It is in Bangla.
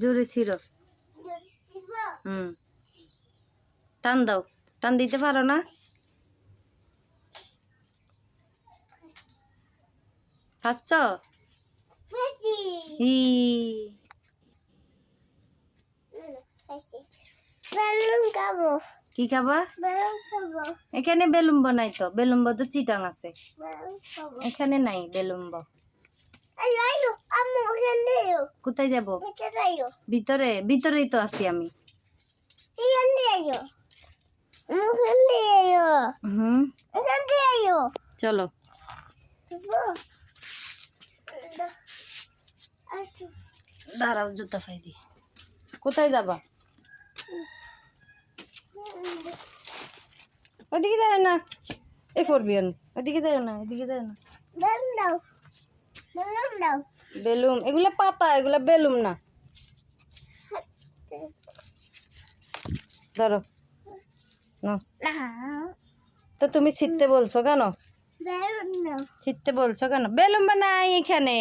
জোরে ছিড়ো। টান দাও। টান দিতে পারো না? পাচ্ছ? ই কি খাবা? এখানে বেলুম্ব নাই তো। বেলুম্ব তো চিটাং আছে, এখানে নাই বেলুম্ব। কোথায় যাব? ভিতরে? ভিতরেই তো আছি আমি। চলো। দাঁড়াও, জুতা ফাই দি। কোথায় যাবা? ওদিকে যায় না, এ ফোরবিয়ন। ওদিকে যায় না, এদিকে যায় না। বেলুম এগুলা পাতা, এগুলা বেলুম না। ধরো না। তো তুমি ছিটতে বলছো কেন? ছিটতে বলছো কেন? বেলুম বা নাই এখানে।